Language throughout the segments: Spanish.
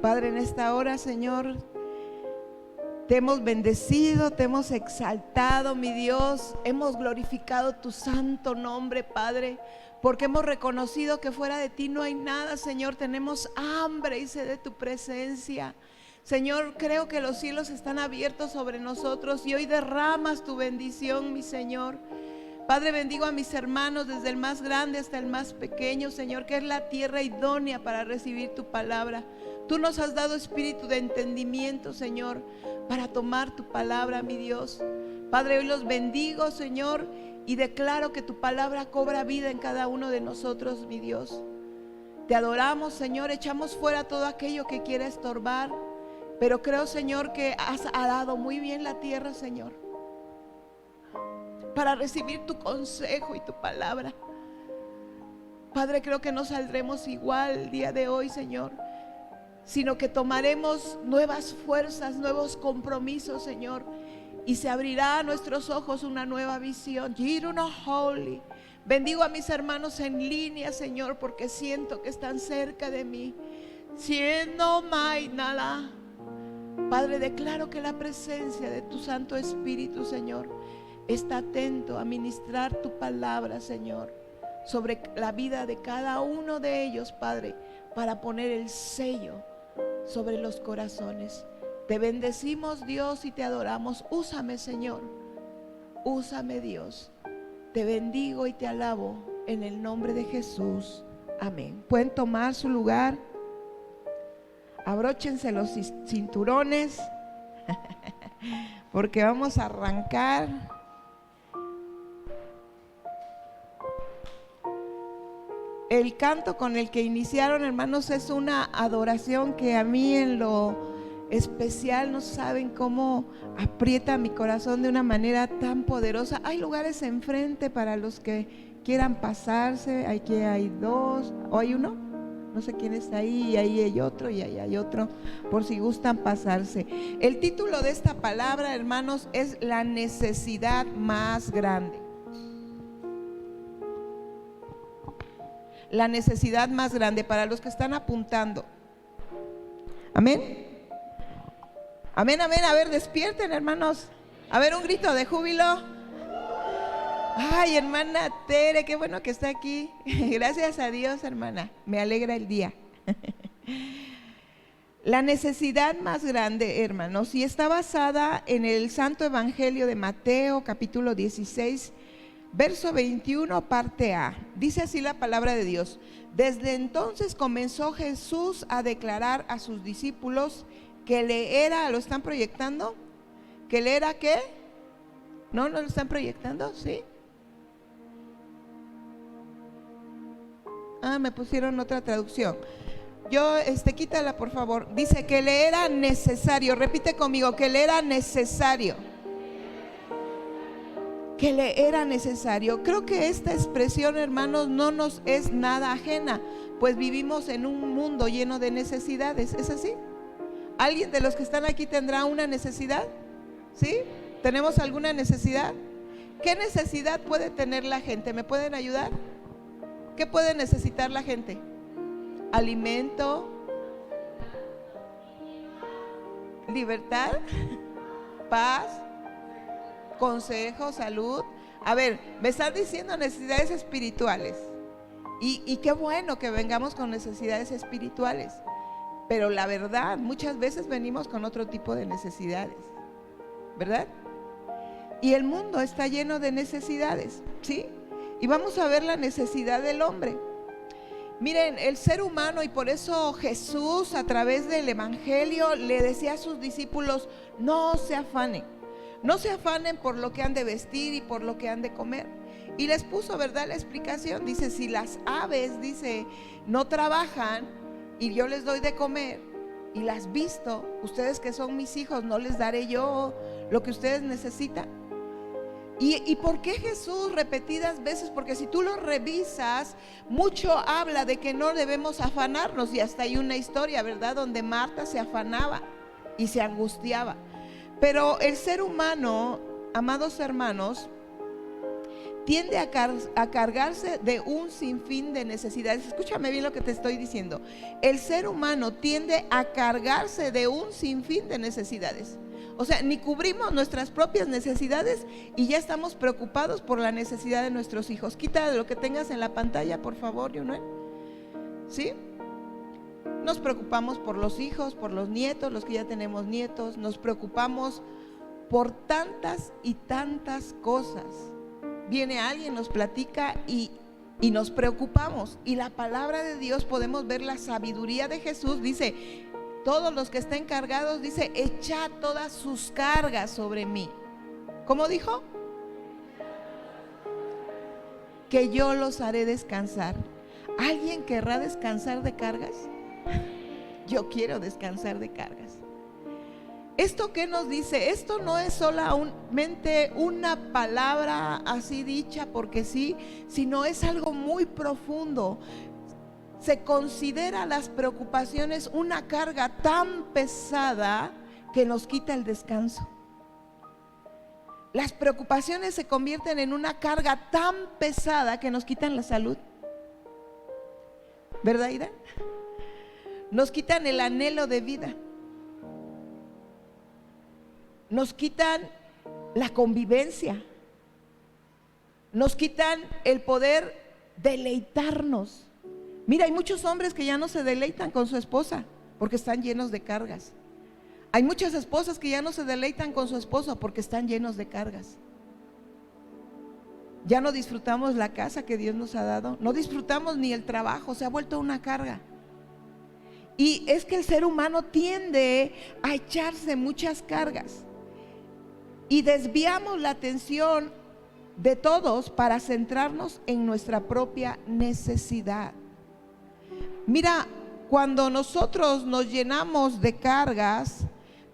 Padre, en esta hora, Señor, te hemos bendecido, te hemos exaltado, mi Dios. Hemos glorificado tu santo nombre, Padre, porque hemos reconocido que fuera de ti no hay nada, Señor. Tenemos hambre y sed de tu presencia. Señor, creo que los cielos están abiertos sobre nosotros y hoy derramas tu bendición, mi Señor. Padre, bendigo a mis hermanos desde el más grande hasta el más pequeño, Señor, que es la tierra idónea para recibir tu palabra. Tú nos has dado espíritu de entendimiento, Señor, para tomar tu palabra, mi Dios. Padre, hoy los bendigo, Señor, y declaro que tu palabra cobra vida en cada uno de nosotros, mi Dios. Te adoramos, Señor, echamos fuera todo aquello que quiera estorbar, pero creo, Señor, que has arado muy bien la tierra, Señor, para recibir tu consejo y tu palabra. Padre, creo que no saldremos igual el día de hoy, Señor, sino que tomaremos nuevas fuerzas, nuevos compromisos, Señor, y se abrirá a nuestros ojos una nueva visión. Holy. Bendigo a mis hermanos en línea, Señor, porque siento que están cerca de mí. Siendo nada. Padre, declaro que la presencia de tu Santo Espíritu, Señor, está atento a ministrar tu palabra, Señor, sobre la vida de cada uno de ellos, Padre, para poner el sello sobre los corazones. Te bendecimos, Dios, y te adoramos. Úsame, Señor, úsame, Dios. Te bendigo y te alabo en el nombre de Jesús. Amén. Pueden tomar su lugar. Abróchense los cinturones porque vamos a arrancar. El canto con el que iniciaron, hermanos, es una adoración que a mí en lo especial no saben cómo aprieta mi corazón de una manera tan poderosa. Hay lugares enfrente para los que quieran pasarse. Aquí hay dos, o hay uno, no sé quién está ahí, y ahí hay otro, y ahí hay otro, por si gustan pasarse. El título de esta palabra, hermanos, es la necesidad más grande. La necesidad más grande, para los que están apuntando. Amén. Amén, amén. A ver, despierten, hermanos. A ver, un grito de júbilo. Ay, hermana Tere, qué bueno que está aquí. Gracias a Dios, hermana. Me alegra el día. La necesidad más grande, hermanos, y está basada en el Santo Evangelio de Mateo, capítulo 16, verso 21, parte A. Dice así la palabra de Dios: desde entonces comenzó Jesús a declarar a sus discípulos que le era, ¿lo están proyectando? ¿Que le era qué? ¿No lo están proyectando? ¿Sí? Ah, me pusieron otra traducción. Yo, quítala por favor. Dice que le era necesario. Repite conmigo, que le era necesario. Que le era necesario. Creo que esta expresión, hermanos, no nos es nada ajena, pues vivimos en un mundo lleno de necesidades. ¿Es así? ¿Alguien de los que están aquí tendrá una necesidad? ¿Sí? ¿Tenemos alguna necesidad? ¿Qué necesidad puede tener la gente? ¿Me pueden ayudar? ¿Qué puede necesitar la gente? Alimento, libertad, paz, consejo, salud. A ver, me están diciendo necesidades espirituales, y qué bueno que vengamos con necesidades espirituales, pero la verdad, muchas veces venimos con otro tipo de necesidades, ¿verdad? Y el mundo está lleno de necesidades, ¿sí? Y vamos a ver la necesidad del hombre. Miren, el ser humano, y por eso Jesús a través del Evangelio le decía a sus discípulos: no se afanen, no se afanen por lo que han de vestir y por lo que han de comer. Y les puso, ¿verdad?, la explicación. Dice: si las aves, dice, no trabajan y yo les doy de comer y las visto, ustedes que son mis hijos, ¿no les daré yo lo que ustedes necesitan? ¿Y por qué Jesús repetidas veces? Porque si tú lo revisas, mucho habla de que no debemos afanarnos, y hasta hay una historia, ¿verdad?, donde Marta se afanaba y se angustiaba. Pero el ser humano, amados hermanos, tiende a cargarse de un sinfín de necesidades. Escúchame bien lo que te estoy diciendo. El ser humano tiende a cargarse de un sinfín de necesidades. O sea, ni cubrimos nuestras propias necesidades y ya estamos preocupados por la necesidad de nuestros hijos. Quita lo que tengas en la pantalla, por favor, Yunuel. ¿Sí? Nos preocupamos por los hijos, por los nietos, los que ya tenemos nietos. Nos preocupamos por tantas y tantas cosas. Viene alguien, nos platica y nos preocupamos. Y la palabra de Dios, podemos ver la sabiduría de Jesús. Dice: todos los que estén cargados, dice, echad todas sus cargas sobre mí. ¿Cómo dijo? Que yo los haré descansar. ¿Alguien querrá descansar de cargas? Yo quiero descansar de cargas. ¿Esto qué nos dice? Esto no es solamente una palabra así dicha porque sí, sino es algo muy profundo. Se considera las preocupaciones una carga tan pesada que nos quita el descanso. Las preocupaciones se convierten en una carga tan pesada que nos quitan la salud. ¿Verdad, Ida? Nos quitan el anhelo de vida. Nos quitan la convivencia. Nos quitan el poder deleitarnos. Mira, hay muchos hombres que ya no se deleitan con su esposa porque están llenos de cargas. Hay muchas esposas que ya no se deleitan con su esposo porque están llenos de cargas. Ya no disfrutamos la casa que Dios nos ha dado, no disfrutamos ni el trabajo, se ha vuelto una carga. Y es que el ser humano tiende a echarse muchas cargas y desviamos la atención de todos para centrarnos en nuestra propia necesidad. Mira, cuando nosotros nos llenamos de cargas,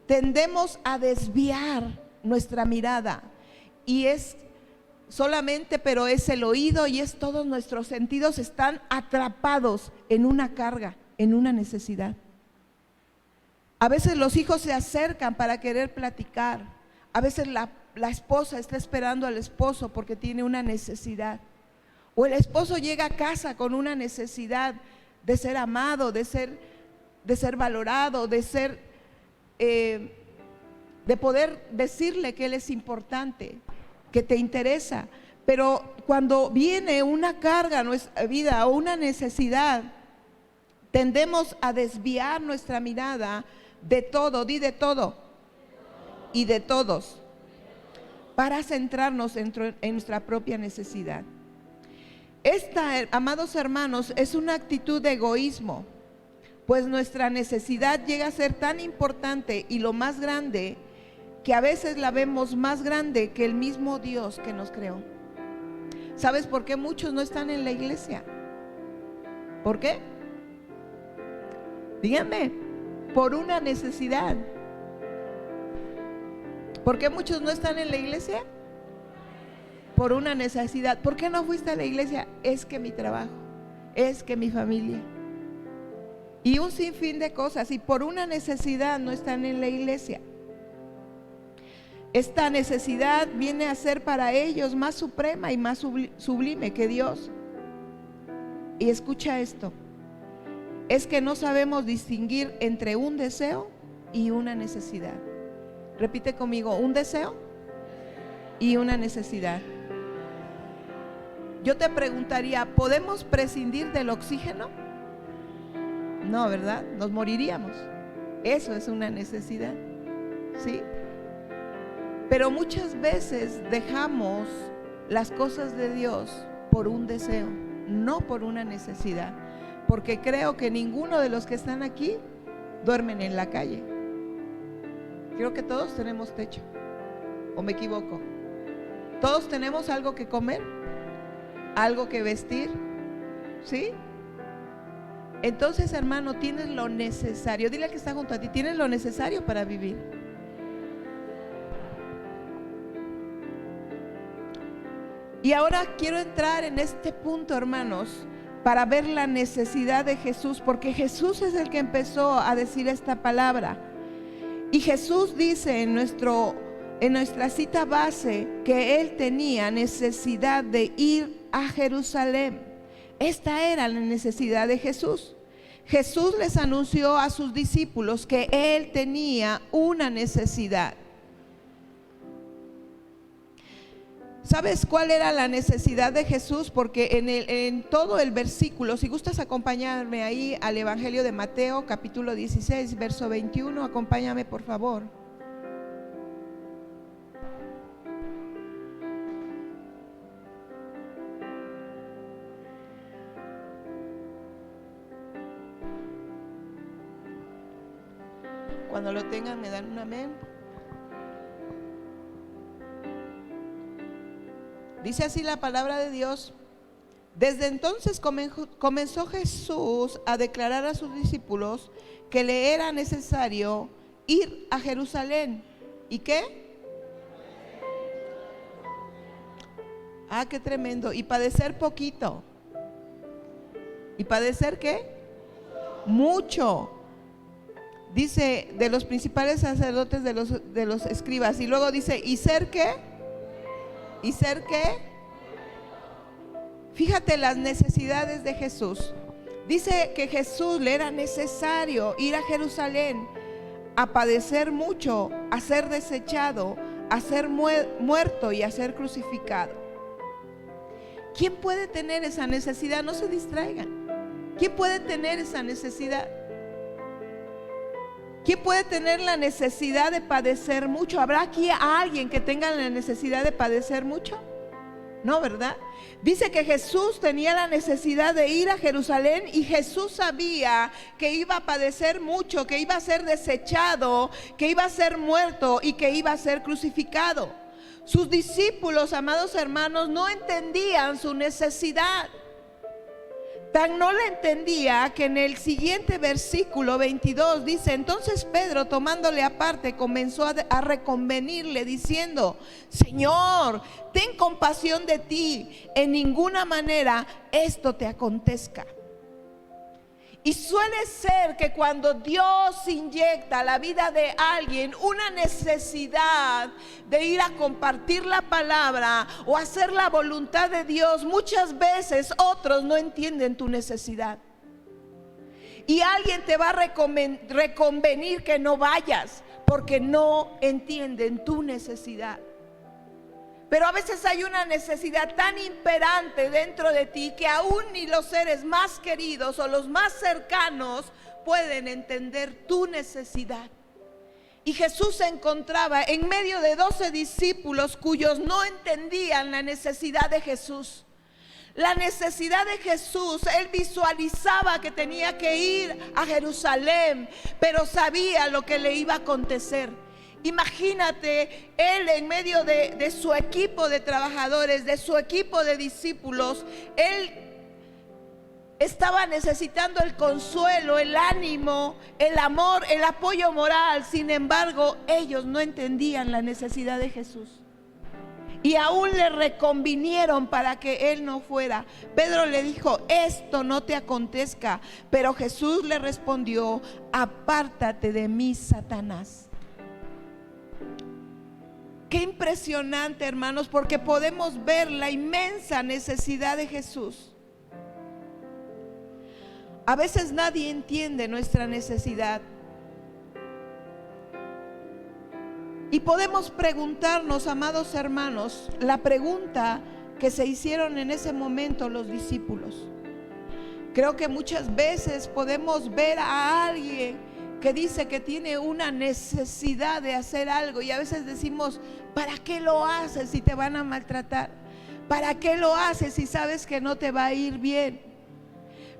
tendemos a desviar nuestra mirada y es solamente, pero es el oído y es todos nuestros sentidos están atrapados en una carga, en una necesidad. A veces los hijos se acercan para querer platicar. A veces la esposa está esperando al esposo porque tiene una necesidad. O el esposo llega a casa con una necesidad de ser amado, de ser valorado, de poder decirle que él es importante, que te interesa. Pero cuando viene una carga a nuestra vida o una necesidad, tendemos a desviar nuestra mirada de todo, di de todo y de todos, para centrarnos en nuestra propia necesidad. Esta, amados hermanos, es una actitud de egoísmo, pues nuestra necesidad llega a ser tan importante y lo más grande, que a veces la vemos más grande que el mismo Dios que nos creó. ¿Sabes por qué muchos no están en la iglesia? ¿Por qué? Díganme. Por una necesidad. ¿Por qué muchos no están en la iglesia? Por una necesidad. ¿Por qué no fuiste a la iglesia? Es que mi trabajo, es que mi familia y un sinfín de cosas, y por una necesidad no están en la iglesia. Esta necesidad viene a ser para ellos más suprema y más sublime que Dios. Y escucha esto: es que no sabemos distinguir entre un deseo y una necesidad. Repite conmigo: un deseo y una necesidad. Yo te preguntaría, ¿podemos prescindir del oxígeno? No, ¿verdad? Nos moriríamos. Eso es una necesidad, ¿sí? Pero muchas veces dejamos las cosas de Dios por un deseo, no por una necesidad, porque creo que ninguno de los que están aquí duermen en la calle. Creo que todos tenemos techo, ¿o me equivoco? Todos tenemos algo que comer, algo que vestir, ¿sí? Entonces, hermano, tienes lo necesario. Dile al que está junto a ti: tienes lo necesario para vivir. Y ahora quiero entrar en este punto, hermanos, para ver la necesidad de Jesús, porque Jesús es el que empezó a decir esta palabra. Y Jesús dice en nuestro en nuestra cita base que él tenía necesidad de ir a Jerusalén. Esta era la necesidad de Jesús. Jesús les anunció a sus discípulos que él tenía una necesidad. ¿Sabes cuál era la necesidad de Jesús? Porque en todo el versículo, si gustas acompañarme ahí al Evangelio de Mateo, capítulo 16, verso 21, acompáñame por favor. Cuando lo tengan me dan un amén. Dice así la palabra de Dios: desde entonces comenzó Jesús a declarar a sus discípulos que le era necesario ir a Jerusalén. ¿Y qué? Ah, qué tremendo. Y padecer poquito. ¿Y padecer qué? Mucho. Dice, de los principales sacerdotes, de los escribas. Y luego dice, ¿y ser qué? ¿Y ser qué? Fíjate las necesidades de Jesús. Dice que Jesús le era necesario ir a Jerusalén, a padecer mucho, a ser desechado, a ser muerto y a ser crucificado. ¿Quién puede tener esa necesidad? No se distraigan. ¿Quién puede tener esa necesidad? ¿Quién puede tener la necesidad de padecer mucho? ¿Habrá aquí a alguien que tenga la necesidad de padecer mucho? No, ¿verdad? Dice que Jesús tenía la necesidad de ir a Jerusalén y Jesús sabía que iba a padecer mucho, que iba a ser desechado, que iba a ser muerto y que iba a ser crucificado. Sus discípulos, amados hermanos, no entendían su necesidad. Tan no la entendía que en el siguiente versículo 22 dice: entonces Pedro, tomándole aparte, comenzó a reconvenirle diciendo: Señor, ten compasión de ti, en ninguna manera esto te acontezca. Y suele ser que cuando Dios inyecta a la vida de alguien una necesidad de ir a compartir la palabra o hacer la voluntad de Dios, muchas veces otros no entienden tu necesidad. Y alguien te va a reconvenir que no vayas porque no entienden tu necesidad. Pero a veces hay una necesidad tan imperante dentro de ti que aún ni los seres más queridos o los más cercanos pueden entender tu necesidad. Y Jesús se encontraba en medio de 12 discípulos cuyos no entendían la necesidad de Jesús. La necesidad de Jesús, él visualizaba que tenía que ir a Jerusalén, pero sabía lo que le iba a acontecer. Imagínate, él en medio de su equipo de trabajadores, de su equipo de discípulos, él estaba necesitando el consuelo, el ánimo, el amor, el apoyo moral. Sin embargo, ellos no entendían la necesidad de Jesús. Y aún le reconvinieron para que él no fuera. Pedro le dijo: esto no te acontezca. Pero Jesús le respondió: apártate de mí, Satanás. Qué impresionante, hermanos, porque podemos ver la inmensa necesidad de Jesús. A veces nadie entiende nuestra necesidad. Y podemos preguntarnos, amados hermanos, la pregunta que se hicieron en ese momento los discípulos. Creo que muchas veces podemos ver a alguien que dice que tiene una necesidad de hacer algo y a veces decimos: ¿para qué lo haces si te van a maltratar? ¿Para qué lo haces si sabes que no te va a ir bien?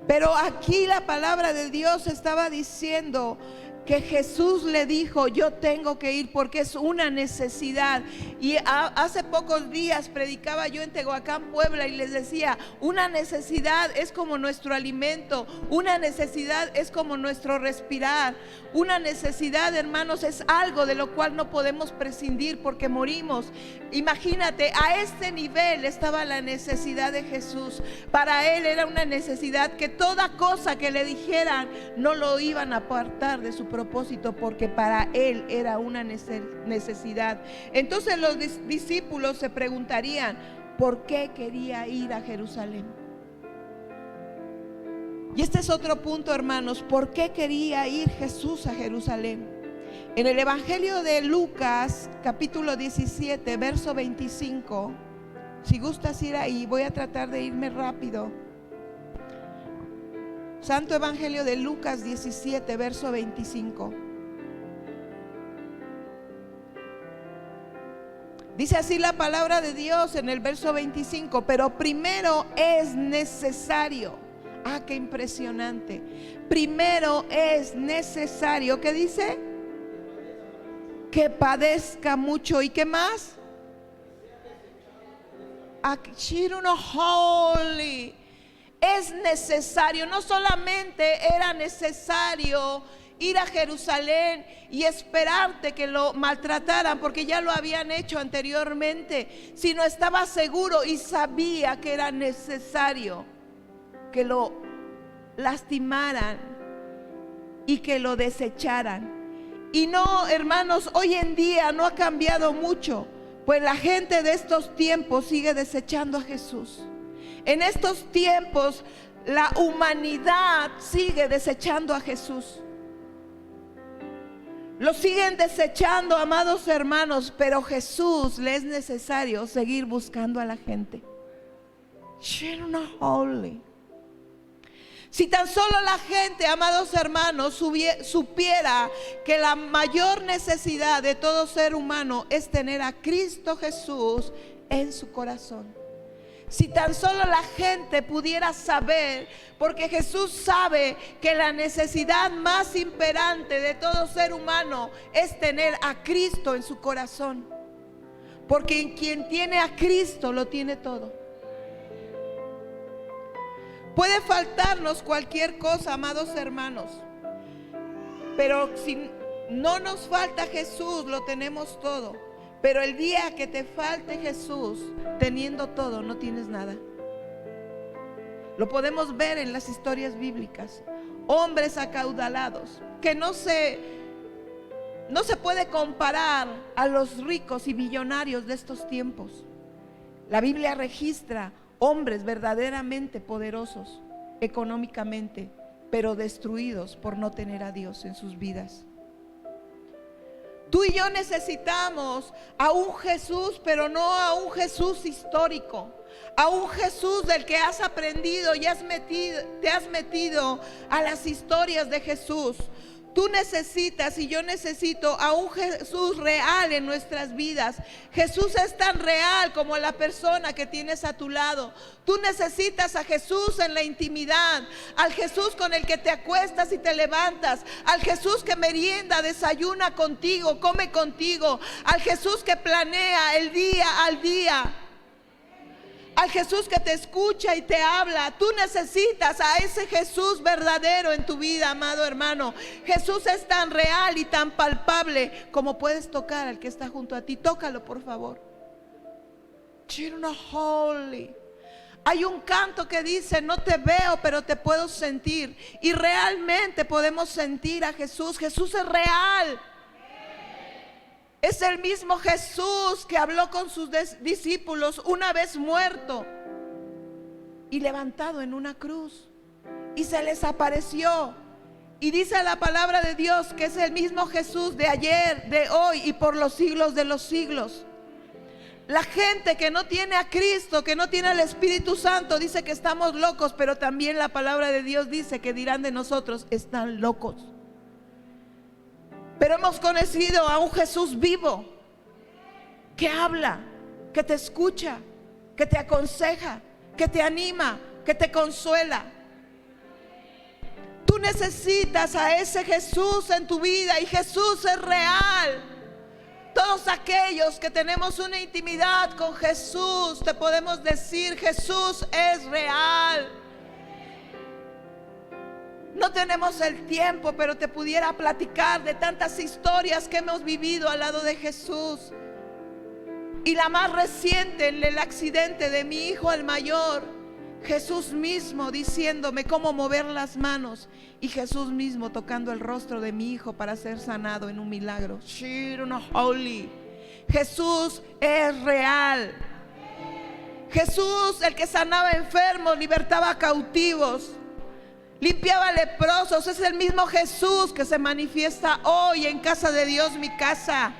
Pero aquí la palabra de Dios estaba diciendo que Jesús le dijo: yo tengo que ir porque es una necesidad. Y hace pocos días predicaba yo en Tehuacán, Puebla, y les decía: una necesidad es como nuestro alimento, una necesidad es como nuestro respirar, una necesidad, hermanos, es algo de lo cual no podemos prescindir porque morimos. Imagínate, a este nivel estaba la necesidad de Jesús. Para él era una necesidad que toda cosa que le dijeran no lo iban a apartar de su propósito, porque para él era una necesidad. Entonces los discípulos se preguntarían, ¿por qué quería ir a Jerusalén? Y este es otro punto, hermanos. ¿Por qué quería ir Jesús a Jerusalén? En el Evangelio de Lucas, capítulo 17, verso 25. Si gustas ir ahí, voy a tratar de irme rápido. Santo Evangelio de Lucas 17, verso 25. Dice así la palabra de Dios en el verso 25: pero primero es necesario. Ah, qué impresionante. Primero es necesario, ¿qué dice? Que padezca mucho. ¿Y qué más? Holy. Es necesario. No solamente era necesario ir a Jerusalén y esperarte que lo maltrataran, porque ya lo habían hecho anteriormente, sino estaba seguro y sabía que era necesario que lo lastimaran y que lo desecharan. Y no, hermanos, hoy en día no ha cambiado mucho, pues la gente de estos tiempos sigue desechando a Jesús. En estos tiempos la humanidad sigue desechando a Jesús. Lo siguen desechando, amados hermanos, pero Jesús le es necesario seguir buscando a la gente. Holy. Si tan solo la gente, amados hermanos, supiera que la mayor necesidad de todo ser humano es tener a Cristo Jesús en su corazón. Si tan solo la gente pudiera saber, porque Jesús sabe que la necesidad más imperante de todo ser humano es tener a Cristo en su corazón. Porque quien tiene a Cristo lo tiene todo. Puede faltarnos cualquier cosa, amados hermanos, pero si no nos falta Jesús, lo tenemos todo. Pero el día que te falte Jesús, teniendo todo, no tienes nada. Lo podemos ver en las historias bíblicas. Hombres acaudalados que no se puede comparar a los ricos y millonarios de estos tiempos. La Biblia registra hombres verdaderamente poderosos económicamente, pero destruidos por no tener a Dios en sus vidas. Tú y yo necesitamos a un Jesús, pero no a un Jesús histórico, a un Jesús del que has aprendido y te has metido a las historias de Jesús. Tú necesitas y yo necesito a un Jesús real en nuestras vidas. Jesús es tan real como la persona que tienes a tu lado. Tú necesitas a Jesús en la intimidad, al Jesús con el que te acuestas y te levantas, al Jesús que merienda, desayuna contigo, come contigo, al Jesús que planea el día al día, al Jesús que te escucha y te habla. Tú necesitas a ese Jesús verdadero en tu vida, amado hermano. Jesús es tan real y tan palpable como puedes tocar al que está junto a ti. Tócalo, por favor. Holy. Hay un canto que dice: no te veo, pero te puedo sentir. Y realmente podemos sentir a Jesús. Jesús es real. Es el mismo Jesús que habló con sus discípulos una vez muerto y levantado en una cruz, y se les apareció. Y dice la palabra de Dios que es el mismo Jesús de ayer, de hoy y por los siglos de los siglos. La gente que no tiene a Cristo, que no tiene al Espíritu Santo, dice que estamos locos, pero también la palabra de Dios dice que dirán de nosotros: están locos. Pero hemos conocido a un Jesús vivo, que habla, que te escucha, que te aconseja, que te anima, que te consuela. Tú necesitas a ese Jesús en tu vida, y Jesús es real. Todos aquellos que tenemos una intimidad con Jesús, te podemos decir: Jesús es real. No tenemos el tiempo, pero te pudiera platicar de tantas historias que hemos vivido al lado de Jesús. Y la más reciente, el accidente de mi hijo el mayor, Jesús mismo diciéndome cómo mover las manos, y Jesús mismo tocando el rostro de mi hijo para ser sanado en un milagro. Holy. Jesús es real. Jesús, el que sanaba enfermos, libertaba cautivos, limpiaba leprosos, es el mismo Jesús que se manifiesta hoy en Casa de Dios, mi casa.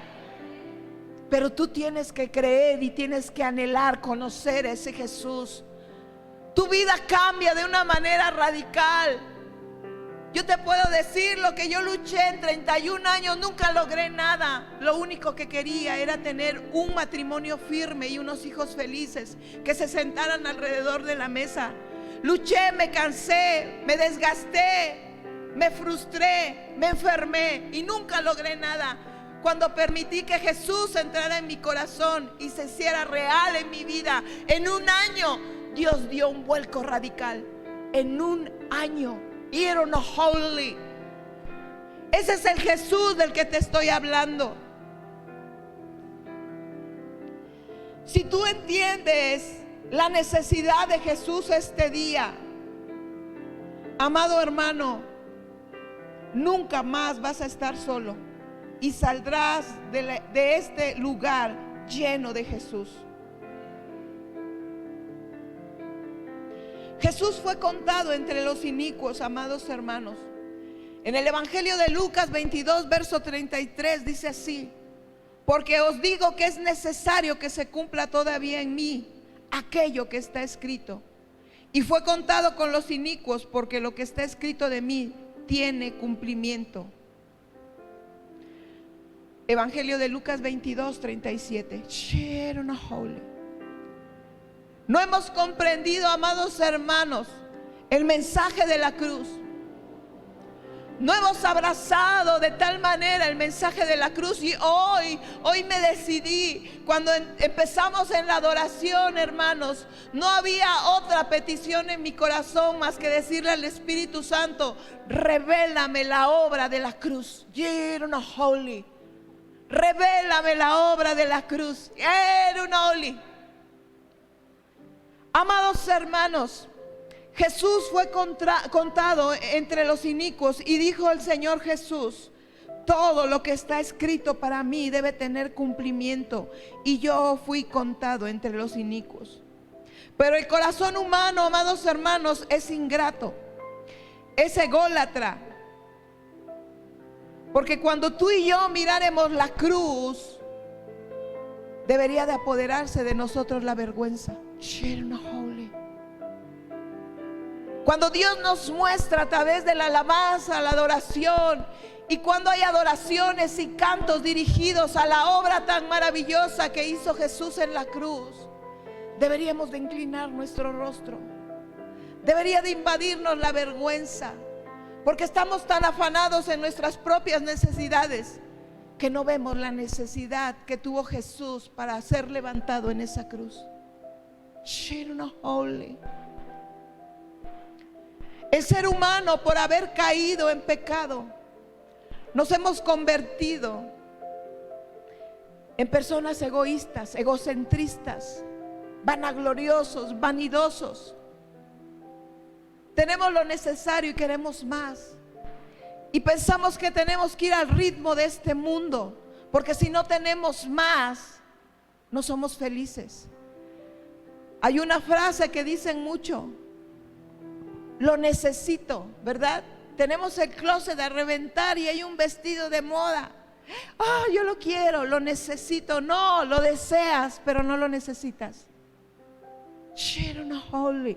Pero tú tienes que creer y tienes que anhelar conocer a ese Jesús. Tu vida cambia de una manera radical. Yo te puedo decir lo que yo luché en 31 años, nunca logré nada. Lo único que quería era tener un matrimonio firme y unos hijos felices que se sentaran alrededor de la mesa. Luché, me cansé, me desgasté, me frustré, me enfermé y nunca logré nada. Cuando permití que Jesús entrara en mi corazón y se hiciera real en mi vida, en un año Dios dio un vuelco radical. En un año. Holy. Ese es el Jesús del que te estoy hablando. Si tú entiendes la necesidad de Jesús este día, amado hermano, nunca más vas a estar solo y saldrás de este lugar lleno de Jesús. Jesús fue contado entre los inicuos, amados hermanos. En el Evangelio de Lucas 22, verso 33 dice así: porque os digo que es necesario que se cumpla todavía en mí aquello que está escrito. Y fue contado con los inicuos, porque lo que está escrito de mí tiene cumplimiento. Evangelio de Lucas 22, 37. No hemos comprendido, amados hermanos, el mensaje de la cruz. No hemos abrazado de tal manera el mensaje de la cruz. Y hoy me decidí, cuando empezamos en la adoración, hermanos, no había otra petición en mi corazón más que decirle al Espíritu Santo: revélame la obra de la cruz. Holy. Revélame la obra de la cruz. Holy. Amados hermanos, Jesús fue contado entre los inicuos, y dijo el Señor Jesús: todo lo que está escrito para mí debe tener cumplimiento, y yo fui contado entre los inicuos. Pero el corazón humano, amados hermanos, es ingrato, es ególatra. Porque cuando tú y yo miraremos la cruz, debería de apoderarse de nosotros la vergüenza. Cuando Dios nos muestra a través de la alabanza, la adoración, y cuando hay adoraciones y cantos dirigidos a la obra tan maravillosa que hizo Jesús en la cruz, deberíamos de inclinar nuestro rostro. Debería de invadirnos la vergüenza, porque estamos tan afanados en nuestras propias necesidades que no vemos la necesidad que tuvo Jesús para ser levantado en esa cruz. Holy. El ser humano, por haber caído en pecado, nos hemos convertido en personas egoístas, egocentristas, vanagloriosos, vanidosos. Tenemos lo necesario y queremos más. Y pensamos que tenemos que ir al ritmo de este mundo, porque si no tenemos más, no somos felices. Hay una frase que dicen mucho: lo necesito, ¿verdad? Tenemos el closet a reventar y hay un vestido de moda. Yo lo quiero, lo necesito. No, lo deseas, pero no lo necesitas. Holy.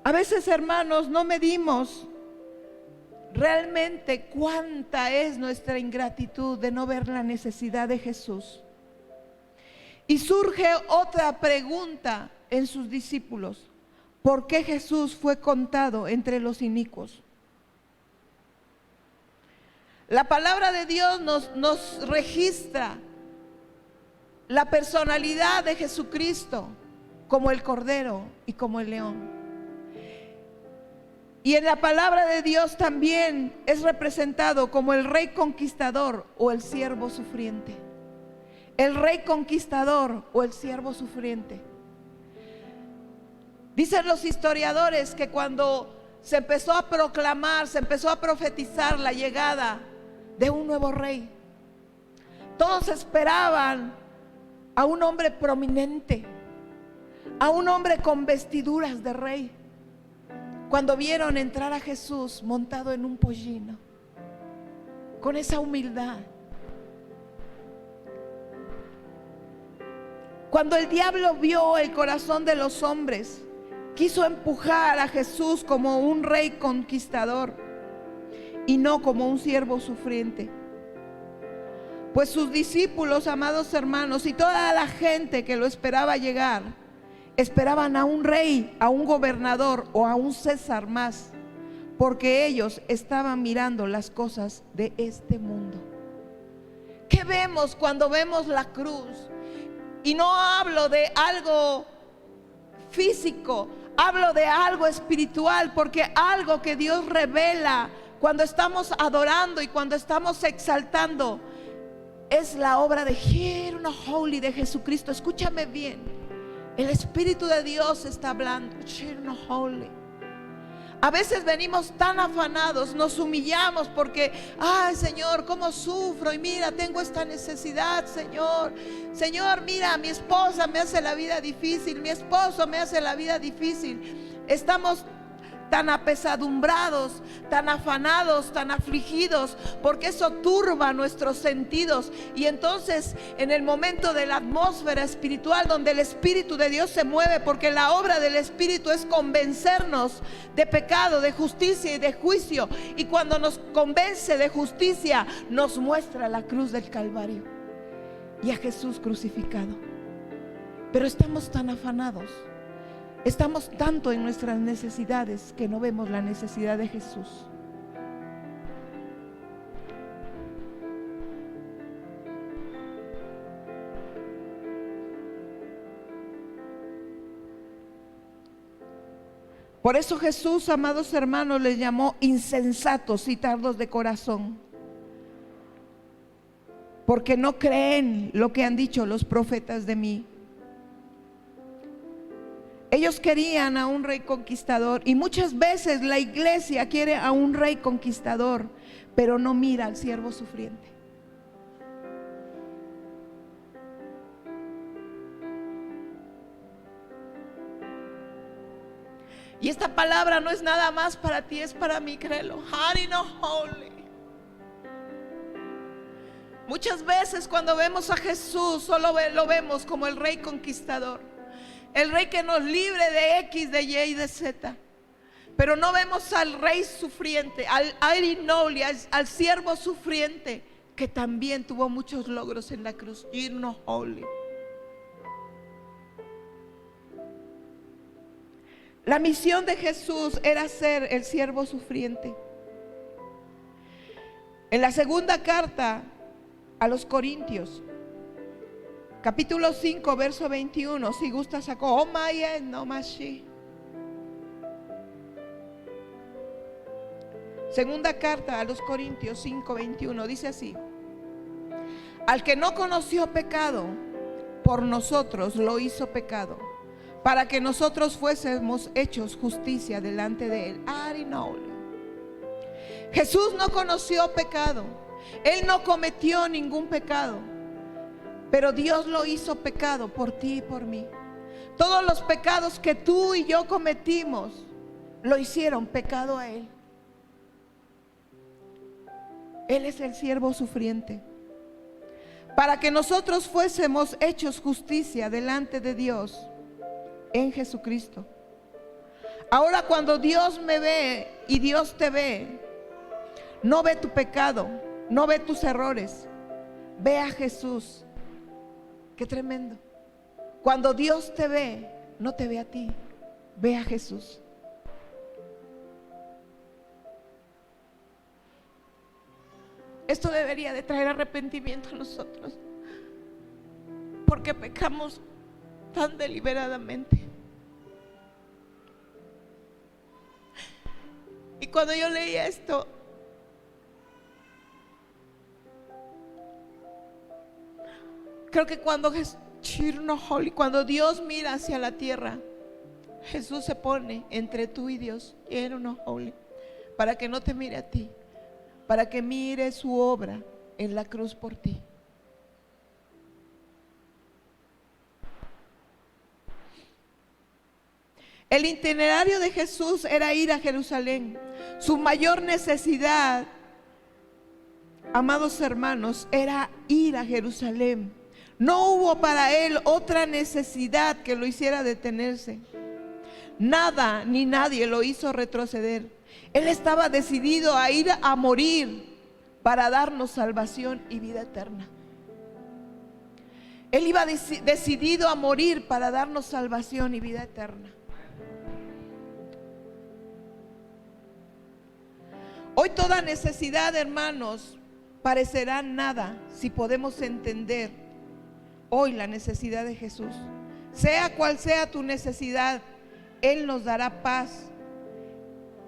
A veces, hermanos, no medimos realmente cuánta es nuestra ingratitud de no ver la necesidad de Jesús. Y surge otra pregunta en sus discípulos: ¿por qué Jesús fue contado entre los inicuos? La palabra de Dios nos registra la personalidad de Jesucristo como el Cordero y como el León. Y en la palabra de Dios también es representado como el Rey conquistador o el siervo sufriente. El Rey conquistador o el siervo sufriente. Dicen los historiadores que cuando se empezó a proclamar, se empezó a profetizar la llegada de un nuevo rey, todos esperaban a un hombre prominente, a un hombre con vestiduras de rey. Cuando vieron entrar a Jesús montado en un pollino, con esa humildad, cuando el diablo vio el corazón de los hombres, quiso empujar a Jesús como un rey conquistador y no como un siervo sufriente. Pues sus discípulos, amados hermanos, y toda la gente que lo esperaba llegar, esperaban a un rey, a un gobernador o a un César más, porque ellos estaban mirando las cosas de este mundo. ¿Qué vemos cuando vemos la cruz? Y no hablo de algo físico, hablo de algo espiritual, porque algo que Dios revela cuando estamos adorando y cuando estamos exaltando es la obra de Here No Holy de Jesucristo. Escúchame bien, el Espíritu de Dios está hablando. Here No Holy. A veces venimos tan afanados, nos humillamos porque, ay Señor, cómo sufro, y mira, tengo esta necesidad, Señor. Señor, mira, mi esposa me hace la vida difícil, mi esposo me hace la vida difícil. Estamos tan apesadumbrados, tan afanados, tan afligidos, porque eso turba nuestros sentidos. Y entonces en el momento de la atmósfera espiritual donde el Espíritu de Dios se mueve, porque la obra del Espíritu es convencernos de pecado, de justicia y de juicio, y cuando nos convence de justicia nos muestra la cruz del Calvario y a Jesús crucificado. Pero estamos tan afanados, estamos tanto en nuestras necesidades que no vemos la necesidad de Jesús. Por eso Jesús, amados hermanos, les llamó insensatos y tardos de corazón, porque no creen lo que han dicho los profetas de mí. Ellos querían a un rey conquistador, y muchas veces la iglesia quiere a un rey conquistador, pero no mira al siervo sufriente. Y esta palabra no es nada más para ti, es para mí, créelo. Here No Holy. Muchas veces cuando vemos a Jesús solo lo vemos como el rey conquistador, el rey que nos libre de X, de Y y de Z. Pero no vemos al rey sufriente, al Here No Holy, al siervo sufriente, que también tuvo muchos logros en la cruz. Here No Holy. La misión de Jesús era ser el siervo sufriente. En la segunda carta a los Corintios, capítulo 5, verso 21, si gusta sacó, oh my no mashi. Segunda carta a los Corintios 5, 21, dice así: al que no conoció pecado, por nosotros lo hizo pecado, para que nosotros fuésemos hechos justicia delante de él. Jesús no conoció pecado, él no cometió ningún pecado, pero Dios lo hizo pecado por ti y por mí. Todos los pecados que tú y yo cometimos lo hicieron pecado a él. Él es el siervo sufriente, para que nosotros fuésemos hechos justicia delante de Dios en Jesucristo. Ahora, cuando Dios me ve y Dios te ve, no ve tu pecado, no ve tus errores, ve a Jesús. Qué tremendo. Cuando Dios te ve, no te ve a ti, ve a Jesús. Esto debería de traer arrepentimiento a nosotros, porque pecamos tan deliberadamente. Y cuando yo leía esto, creo que cuando Dios mira hacia la tierra, Jesús se pone entre tú y Dios, holy, para que no te mire a ti, para que mire su obra en la cruz por ti. El itinerario de Jesús era ir a Jerusalén. Su mayor necesidad, amados hermanos, era ir a Jerusalén. No hubo para él otra necesidad que lo hiciera detenerse. Nada ni nadie lo hizo retroceder. Él estaba decidido a ir a morir para darnos salvación y vida eterna. Él iba decidido a morir para darnos salvación y vida eterna. Hoy toda necesidad, hermanos, parecerá nada si podemos entender hoy la necesidad de Jesús. Sea cual sea tu necesidad, Él nos dará paz.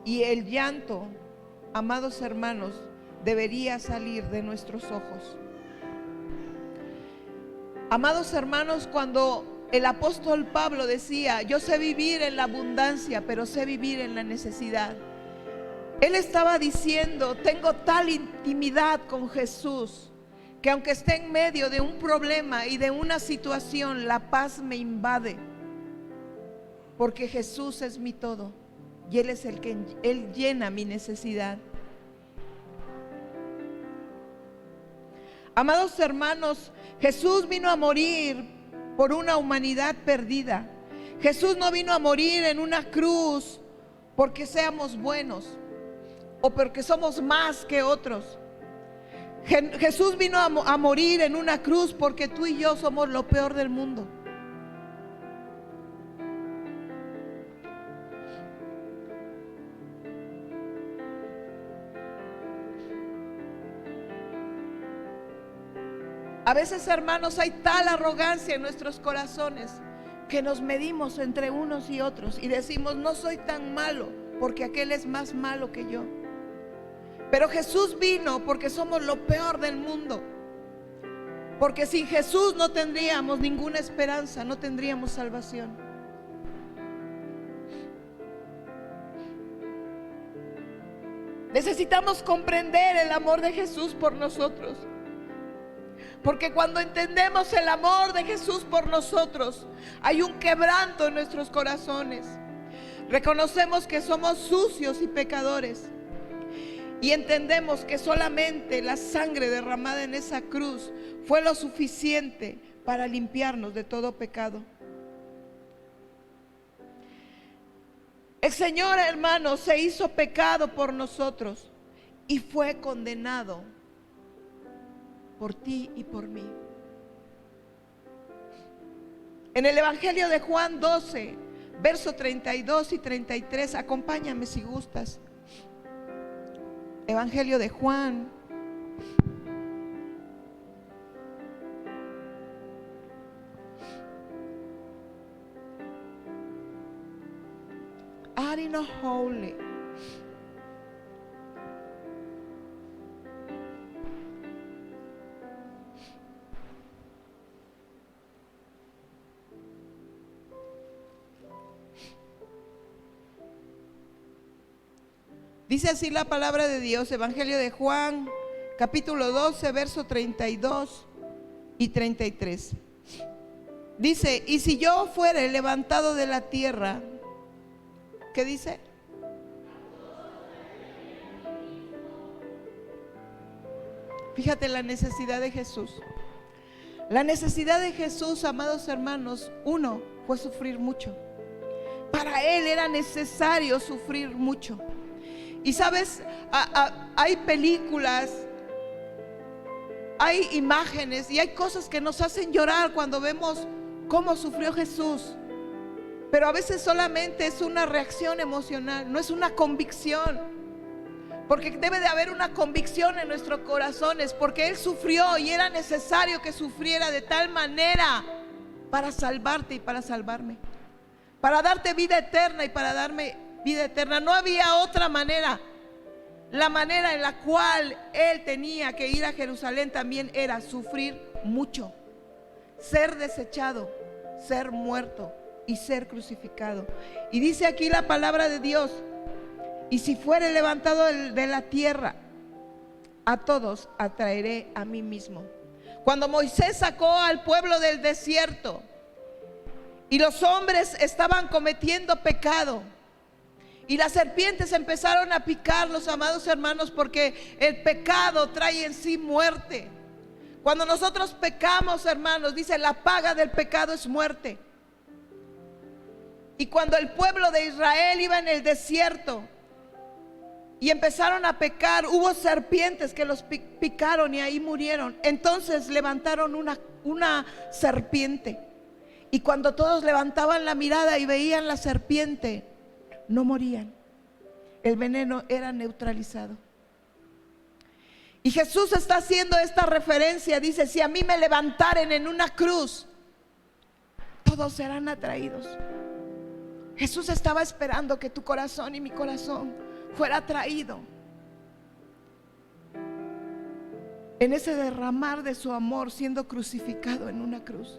Y el llanto, amados hermanos, debería salir de nuestros ojos. Amados hermanos, cuando el apóstol Pablo decía: yo sé vivir en la abundancia, pero sé vivir en la necesidad, él estaba diciendo: tengo tal intimidad con Jesús que aunque esté en medio de un problema y de una situación, la paz me invade, porque Jesús es mi todo y Él es el que Él llena mi necesidad. Amados hermanos, Jesús vino a morir por una humanidad perdida. Jesús no vino a morir en una cruz porque seamos buenos o porque somos más que otros. Jesús vino a morir en una cruz porque tú y yo somos lo peor del mundo. A veces, hermanos, hay tal arrogancia en nuestros corazones que nos medimos entre unos y otros y decimos: no soy tan malo porque aquel es más malo que yo. Pero Jesús vino porque somos lo peor del mundo, porque sin Jesús no tendríamos ninguna esperanza, no tendríamos salvación. Necesitamos comprender el amor de Jesús por nosotros, porque cuando entendemos el amor de Jesús por nosotros, hay un quebranto en nuestros corazones. Reconocemos que somos sucios y pecadores, y entendemos que solamente la sangre derramada en esa cruz fue lo suficiente para limpiarnos de todo pecado. El Señor, hermanos, se hizo pecado por nosotros y fue condenado por ti y por mí. En el Evangelio de Juan 12, verso 32 y 33, acompáñame si gustas. Evangelio de Juan. Arino holy. Dice así la palabra de Dios, Evangelio de Juan, capítulo 12, verso 32 y 33. Dice: y si yo fuere levantado de la tierra, ¿qué dice? Fíjate la necesidad de Jesús. La necesidad de Jesús, amados hermanos, uno, fue sufrir mucho. Para Él era necesario sufrir mucho. Y sabes, hay películas, hay imágenes y hay cosas que nos hacen llorar cuando vemos cómo sufrió Jesús. Pero a veces solamente es una reacción emocional, no es una convicción. Porque debe de haber una convicción en nuestros corazones, porque Él sufrió y era necesario que sufriera de tal manera para salvarte y para salvarme, para darte vida eterna y para darme vida eterna. No había otra manera. La manera en la cual Él tenía que ir a Jerusalén también era sufrir mucho, ser desechado, ser muerto, y ser crucificado. Y dice aquí la palabra de Dios: y si fuere levantado de la tierra, a todos atraeré a mí mismo. Cuando Moisés sacó al pueblo del desierto y los hombres estaban cometiendo pecado y las serpientes empezaron a picarlos, amados hermanos, porque el pecado trae en sí muerte. Cuando nosotros pecamos, hermanos, dice, la paga del pecado es muerte. Y cuando el pueblo de Israel iba en el desierto y empezaron a pecar, hubo serpientes que los picaron y ahí murieron. Entonces levantaron una serpiente, y cuando todos levantaban la mirada y veían la serpiente, no morían. El veneno era neutralizado. Y Jesús está haciendo esta referencia. Dice: si a mí me levantaren en una cruz, todos serán atraídos. Jesús estaba esperando que tu corazón y mi corazón fuera atraído en ese derramar de su amor, siendo crucificado en una cruz.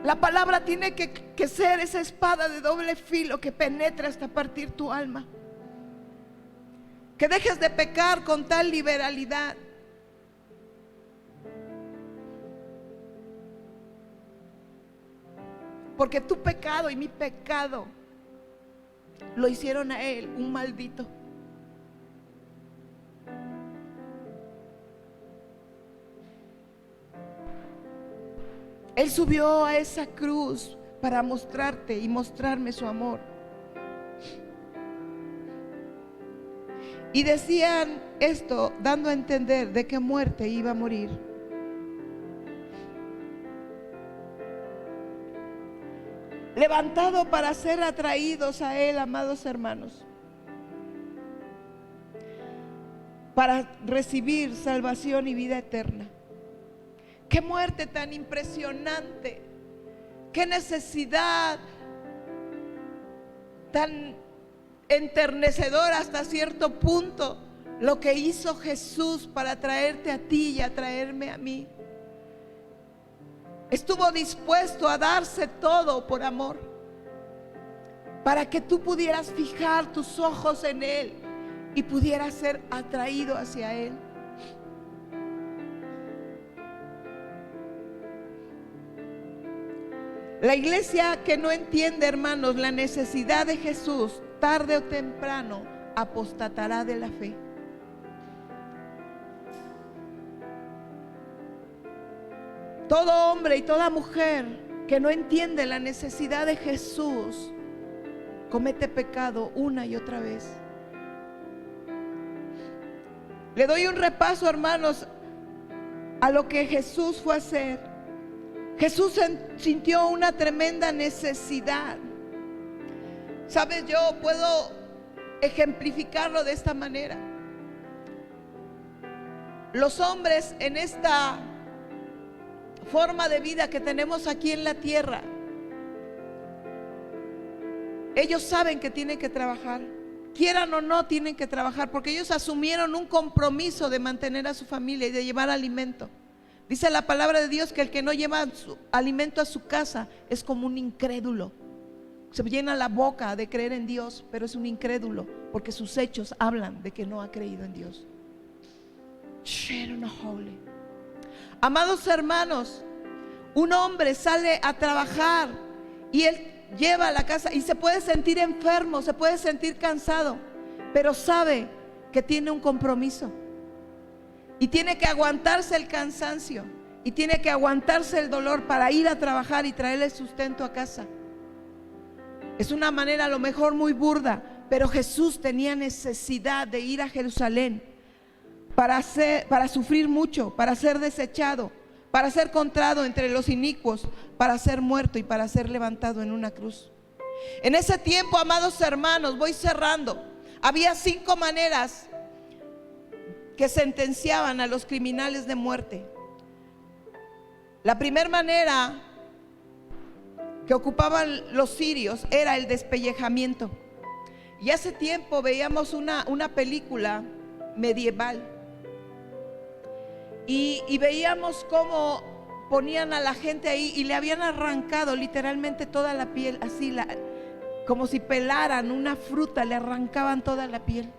La palabra tiene que ser esa espada de doble filo que penetra hasta partir tu alma. Que dejes de pecar con tal liberalidad. Porque tu pecado y mi pecado lo hicieron a él un maldito. Él subió a esa cruz para mostrarte y mostrarme su amor. Y decían esto dando a entender de qué muerte iba a morir. Levantado para ser atraídos a Él, amados hermanos, para recibir salvación y vida eterna. Qué muerte tan impresionante, qué necesidad tan enternecedora hasta cierto punto lo que hizo Jesús para traerte a ti y a traerme a mí. Estuvo dispuesto a darse todo por amor, para que tú pudieras fijar tus ojos en Él y pudieras ser atraído hacia Él. La iglesia que no entiende, hermanos, la necesidad de Jesús, tarde o temprano apostatará de la fe. Todo hombre y toda mujer que no entiende la necesidad de Jesús comete pecado una y otra vez. Le doy un repaso, hermanos, a lo que Jesús fue a hacer. Jesús sintió una tremenda necesidad. Sabes, yo puedo ejemplificarlo de esta manera. Los hombres en esta forma de vida que tenemos aquí en la tierra, ellos saben que tienen que trabajar, quieran o no tienen que trabajar, porque ellos asumieron un compromiso de mantener a su familia y de llevar alimento. Dice la palabra de Dios que el que no lleva su alimento a su casa es como un incrédulo. Se llena la boca de creer en Dios, pero es un incrédulo, porque sus hechos hablan de que no ha creído en Dios. Amados hermanos, un hombre sale a trabajar y él lleva a la casa y se puede sentir enfermo, se puede sentir cansado, pero sabe que tiene un compromiso y tiene que aguantarse el cansancio y tiene que aguantarse el dolor para ir a trabajar y traerle sustento a casa. Es una manera a lo mejor muy burda, pero Jesús tenía necesidad de ir a Jerusalén para sufrir mucho, para ser desechado, para ser contado entre los inicuos, para ser muerto y para ser levantado en una cruz. En ese tiempo, amados hermanos, voy cerrando, había 5 maneras que sentenciaban a los criminales de muerte. La primera manera que ocupaban los sirios era el despellejamiento. Y hace tiempo veíamos una película medieval y veíamos cómo ponían a la gente ahí y le habían arrancado literalmente toda la piel, así como si pelaran una fruta, le arrancaban toda la piel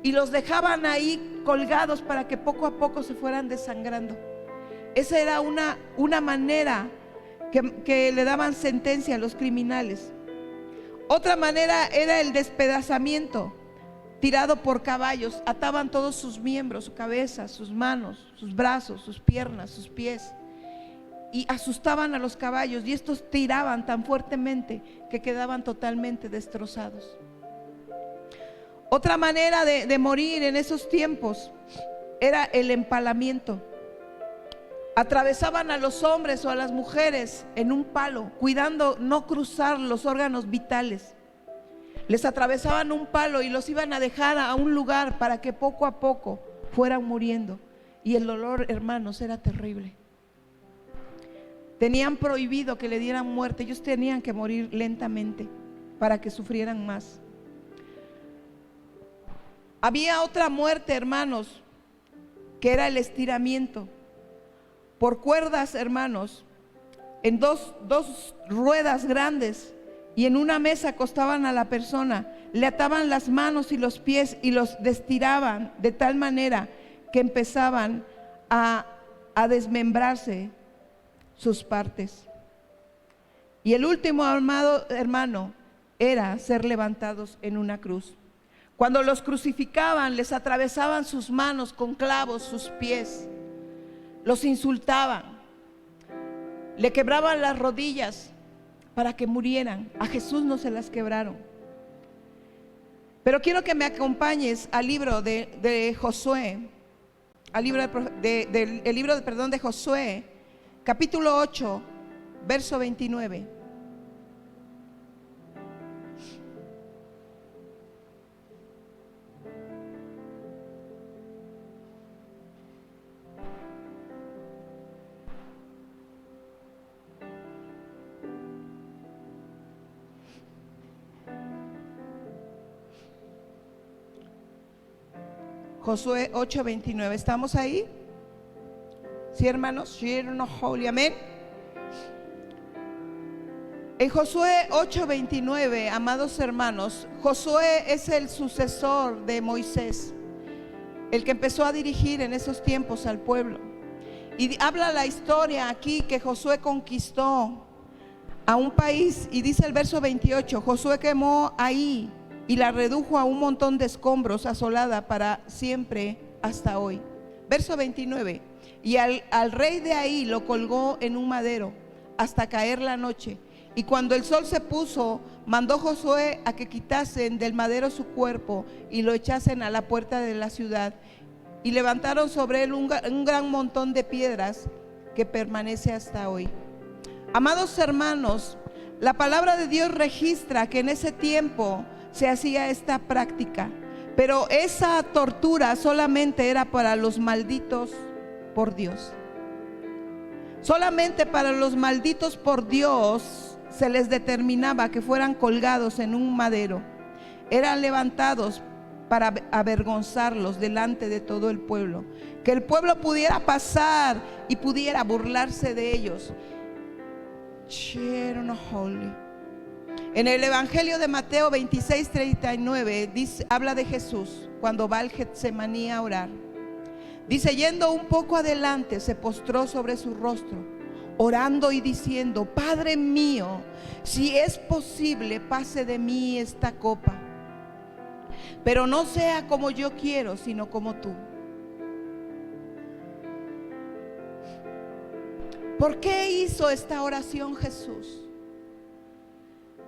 y los dejaban ahí colgados para que poco a poco se fueran desangrando. Esa era una manera que le daban sentencia a los criminales. Otra manera era el despedazamiento, tirado por caballos. Ataban todos sus miembros, su cabeza, sus manos, sus brazos, sus piernas, sus pies, y asustaban a los caballos, y estos tiraban tan fuertemente que quedaban totalmente destrozados. Otra manera de morir en esos tiempos era el empalamiento. Atravesaban a los hombres o a las mujeres en un palo, cuidando no cruzar los órganos vitales. Les atravesaban un palo y los iban a dejar a un lugar para que poco a poco fueran muriendo. Y el dolor, hermanos, era terrible. Tenían prohibido que le dieran muerte. Ellos tenían que morir lentamente para que sufrieran más. Había otra muerte, hermanos, que era el estiramiento. Por cuerdas, hermanos, en dos ruedas grandes, y en una mesa acostaban a la persona, le ataban las manos y los pies y los estiraban de tal manera que empezaban a desmembrarse sus partes. Y el último, amado hermano, era ser levantados en una cruz. Cuando los crucificaban, les atravesaban sus manos con clavos, sus pies, los insultaban, le quebraban las rodillas para que murieran. A Jesús no se las quebraron. Pero quiero que me acompañes al libro de Josué, al libro de Josué, capítulo 8, verso 29. Josué 8:29, ¿estamos ahí? ¿Sí, hermanos? Amén. En Josué 8:29, amados hermanos, Josué es el sucesor de Moisés, el que empezó a dirigir en esos tiempos al pueblo. Y habla la historia aquí que Josué conquistó a un país, y dice el verso 28, Josué quemó ahí y la redujo a un montón de escombros, asolada para siempre hasta hoy. Verso 29, y al rey de ahí lo colgó en un madero hasta caer la noche. Y cuando el sol se puso, mandó Josué a que quitasen del madero su cuerpo y lo echasen a la puerta de la ciudad. Y levantaron sobre él un gran montón de piedras que permanece hasta hoy. Amados hermanos, la palabra de Dios registra que en ese tiempo se hacía esta práctica, pero esa tortura solamente era para los malditos por Dios. Solamente para los malditos por Dios se les determinaba que fueran colgados en un madero. Eran levantados para avergonzarlos delante de todo el pueblo, que el pueblo pudiera pasar y pudiera burlarse de ellos. En el Evangelio de Mateo 26:39 habla de Jesús cuando va al Getsemaní a orar. Dice, yendo un poco adelante, se postró sobre su rostro, orando y diciendo: Padre mío, si es posible, pase de mí esta copa, pero no sea como yo quiero, sino como tú. ¿Por qué hizo esta oración Jesús?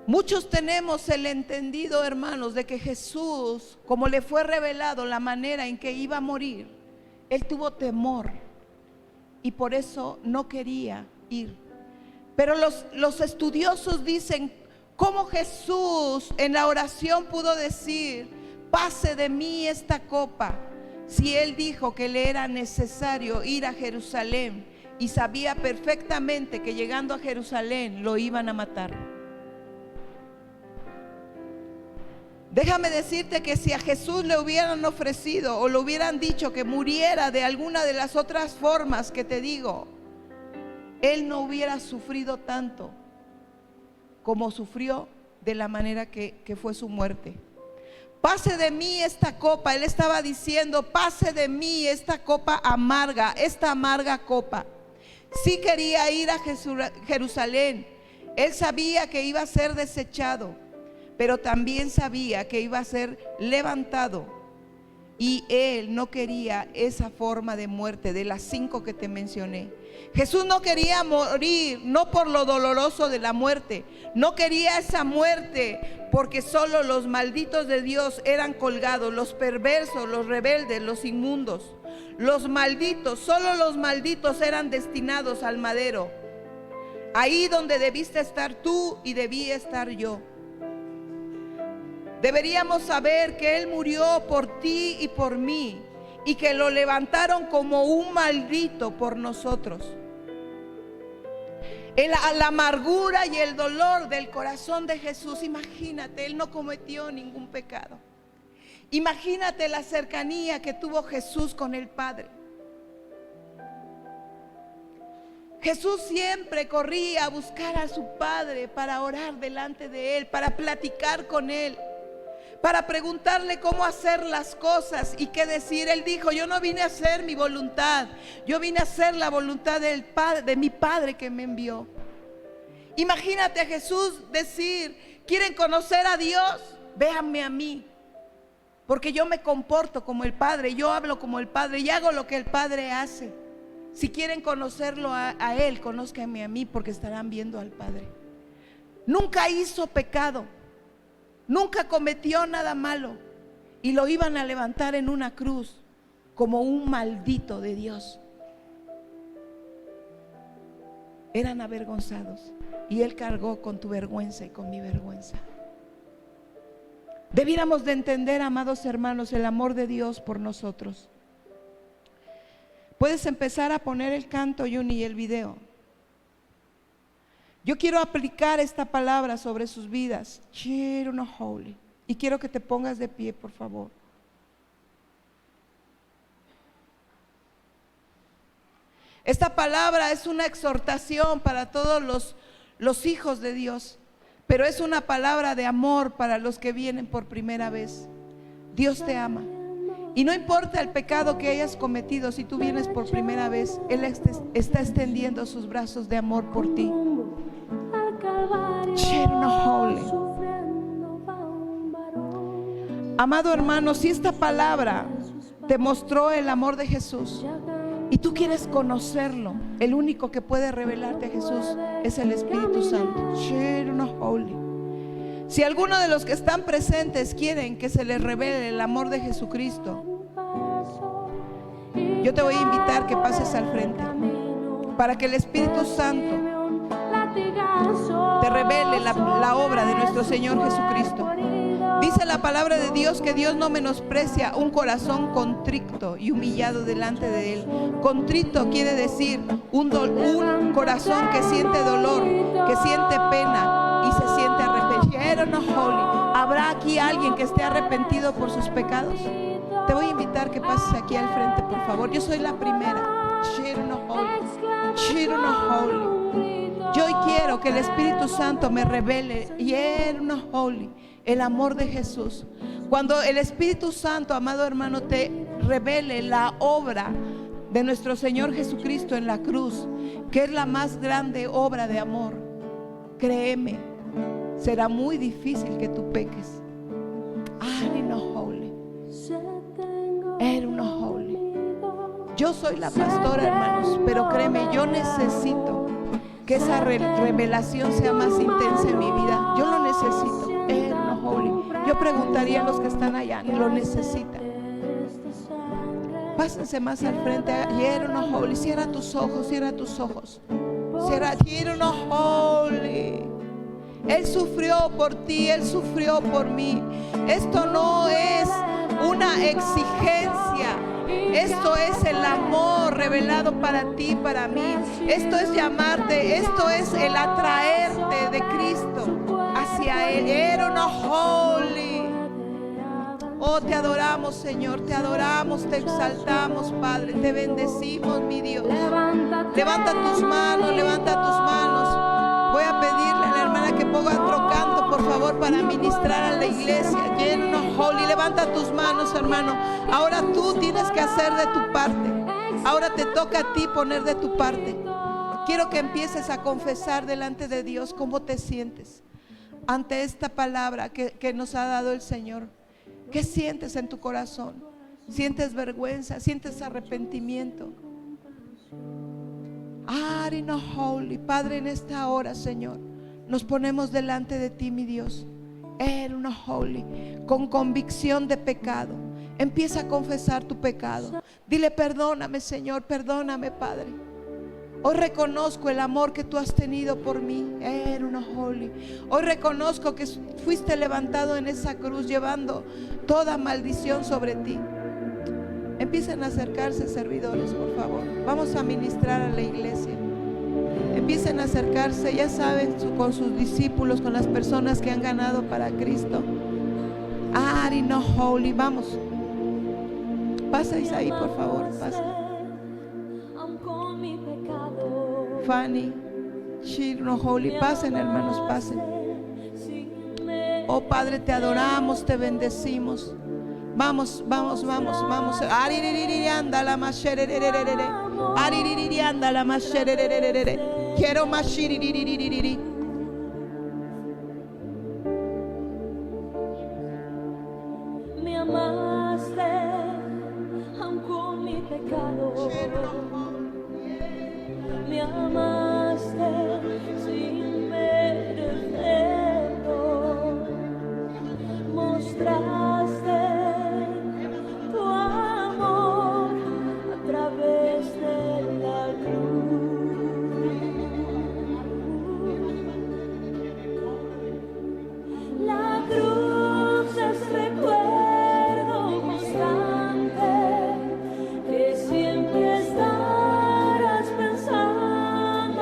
Muchos tenemos el entendido, hermanos, de que Jesús, como le fue revelado la manera en que iba a morir, Él tuvo temor y por eso no quería ir. Pero los estudiosos dicen, ¿cómo Jesús en la oración pudo decir: pase de mí esta copa? Si Él dijo que le era necesario ir a Jerusalén y sabía perfectamente que llegando a Jerusalén lo iban a matar. Déjame decirte que si a Jesús le hubieran ofrecido o le hubieran dicho que muriera de alguna de las otras formas que te digo, Él no hubiera sufrido tanto como sufrió de la manera que fue su muerte. Pase de mí esta copa. Él estaba diciendo: pase de mí esta copa amarga, esta amarga copa. Sí quería ir a Jerusalén. Él sabía que iba a ser desechado, pero también sabía que iba a ser levantado. Y Él no quería esa forma de muerte de las 5 que te mencioné. Jesús no quería morir, no por lo doloroso de la muerte. No quería esa muerte porque solo los malditos de Dios eran colgados, los perversos, los rebeldes, los inmundos. Los malditos, solo los malditos eran destinados al madero. Ahí donde debiste estar tú y debí estar yo. Deberíamos saber que Él murió por ti y por mí, y que lo levantaron como un maldito por nosotros. La amargura y el dolor del corazón de Jesús, imagínate, Él no cometió ningún pecado. Imagínate la cercanía que tuvo Jesús con el Padre. Jesús siempre corría a buscar a su Padre para orar delante de Él, para platicar con Él, para preguntarle cómo hacer las cosas y qué decir. Él dijo: yo no vine a hacer mi voluntad, yo vine a hacer la voluntad del Padre, de mi Padre que me envió. Imagínate a Jesús decir: ¿quieren conocer a Dios? Véanme a mí, porque yo me comporto como el Padre, yo hablo como el Padre y hago lo que el Padre hace. Si quieren conocerlo a Él, conózcanme a mí, porque estarán viendo al Padre. Nunca hizo pecado, nunca cometió nada malo, y lo iban a levantar en una cruz como un maldito de Dios. Eran avergonzados, y Él cargó con tu vergüenza y con mi vergüenza. Debiéramos de entender, amados hermanos, el amor de Dios por nosotros. Puedes empezar a poner el canto, Juni, y el video. Yo quiero aplicar esta palabra sobre sus vidas. Holy. Y quiero que te pongas de pie, por favor. Esta palabra es una exhortación para todos los hijos de Dios, pero es una palabra de amor para los que vienen por primera vez. Dios te ama. Y no importa el pecado que hayas cometido, si tú vienes por primera vez, Él está extendiendo sus brazos de amor por ti. Amado hermano, si esta palabra te mostró el amor de Jesús y tú quieres conocerlo, el único que puede revelarte a Jesús es el Espíritu Santo. Si alguno de los que están presentes quieren que se les revele el amor de Jesucristo, yo te voy a invitar que pases al frente para que el Espíritu Santo te revele la obra de nuestro Señor Jesucristo. Dice la palabra de Dios que Dios no menosprecia un corazón contrito y humillado delante de Él. Contrito quiere decir un corazón que siente dolor, que siente pena y se siente arrepentido. ¿Habrá aquí alguien que esté arrepentido por sus pecados? Te voy a invitar que pases aquí al frente, por favor. Yo soy la primera. Yo hoy quiero que el Espíritu Santo me revele el amor de Jesús. Cuando el Espíritu Santo, amado hermano, te revele la obra de nuestro Señor Jesucristo en la cruz, que es la más grande obra de amor, créeme, será muy difícil que tú peques. Yo soy la pastora, hermanos, pero créeme, yo necesito que esa revelación sea más intensa en mi vida. Yo lo necesito. Yo preguntaría a los que están allá, ¿lo necesitan? Pásense más al frente. Cierra tus ojos, cierra tus ojos. Él sufrió por ti, Él sufrió por mí. Esto no es una exigencia, esto es el amor revelado para ti, para mí. Esto es llamarte, esto es el atraerte de Cristo hacia Él. Oh, te adoramos, Señor, te adoramos, te exaltamos, Padre, te bendecimos, mi Dios. Levanta tus manos, levanta tus manos. Voy a pedirle a la hermana que ponga otro canto, por favor, para ministrar a la iglesia. Lleno, holy, levanta tus manos, hermano. Ahora tú tienes que hacer de tu parte. Ahora te toca a ti poner de tu parte. Quiero que empieces a confesar delante de Dios cómo te sientes ante esta palabra que nos ha dado el Señor. ¿Qué sientes en tu corazón? ¿Sientes vergüenza? ¿Sientes arrepentimiento? No holy. Padre, en esta hora, Señor, nos ponemos delante de ti, mi Dios. No holy, con convicción de pecado. Empieza a confesar tu pecado. Dile: perdóname, Señor, perdóname, Padre. Hoy reconozco el amor que tú has tenido por mí. Holy. Hoy reconozco que fuiste levantado en esa cruz llevando toda maldición sobre ti. Empiecen a acercarse, servidores, por favor. Vamos a ministrar a la iglesia. Empiecen a acercarse, ya saben, con sus discípulos, con las personas que han ganado para Cristo. No holy. Vamos. Pasa, Isaí, por favor. Pasa. Fanny, no holy. Pasen, hermanos, pasen. Oh, Padre, te adoramos, te bendecimos. Vamos, vamos, vamos, vamos. Anda la mashererererere. Anda la mashererererere. Quiero mashiriririririri. Me amaste aun con mi pecado. Me amaste sin merecerlo. Mostraste tu amor a través de la cruz. La cruz es recuerdo constante que siempre estarás pensando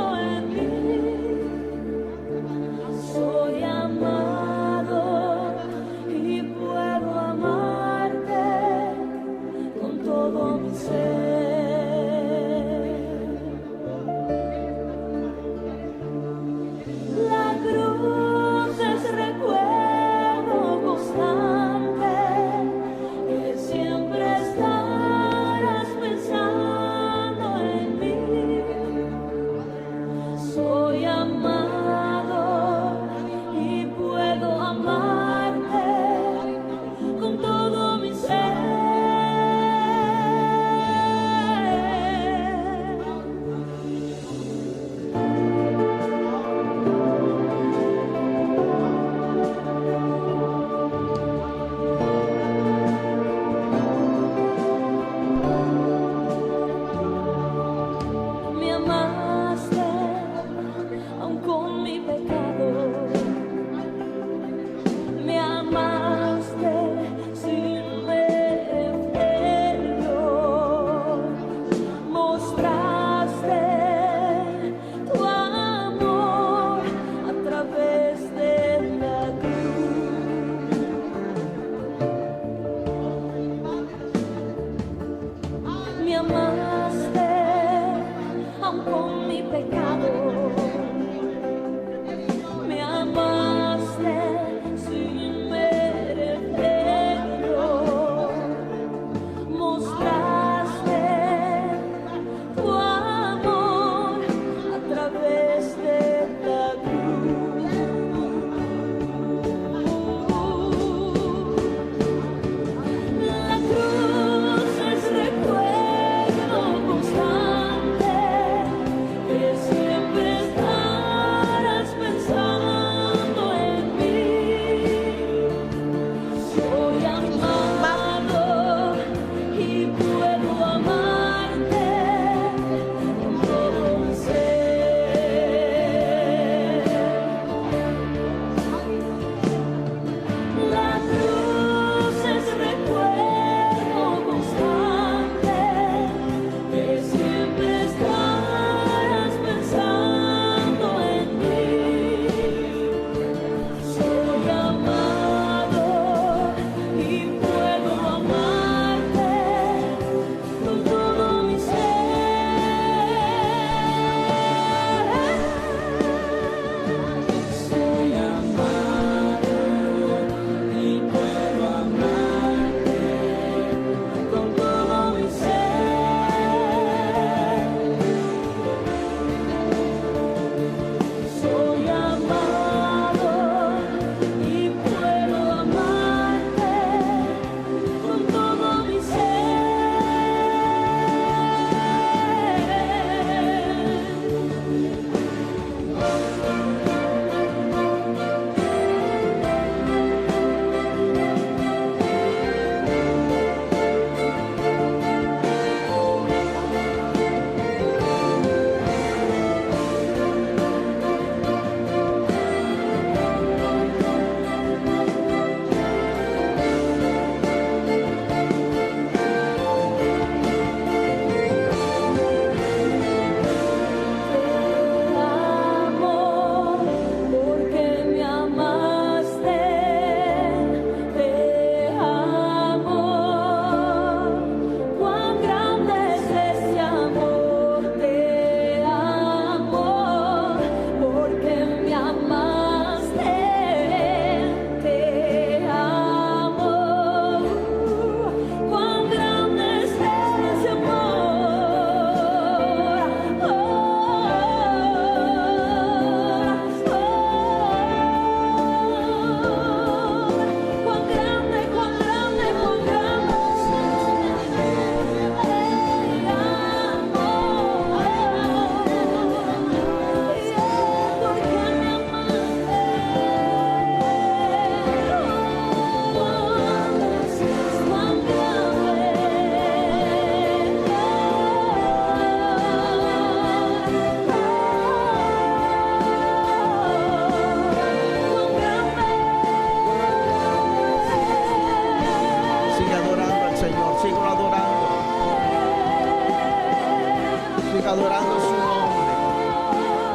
adorando su nombre.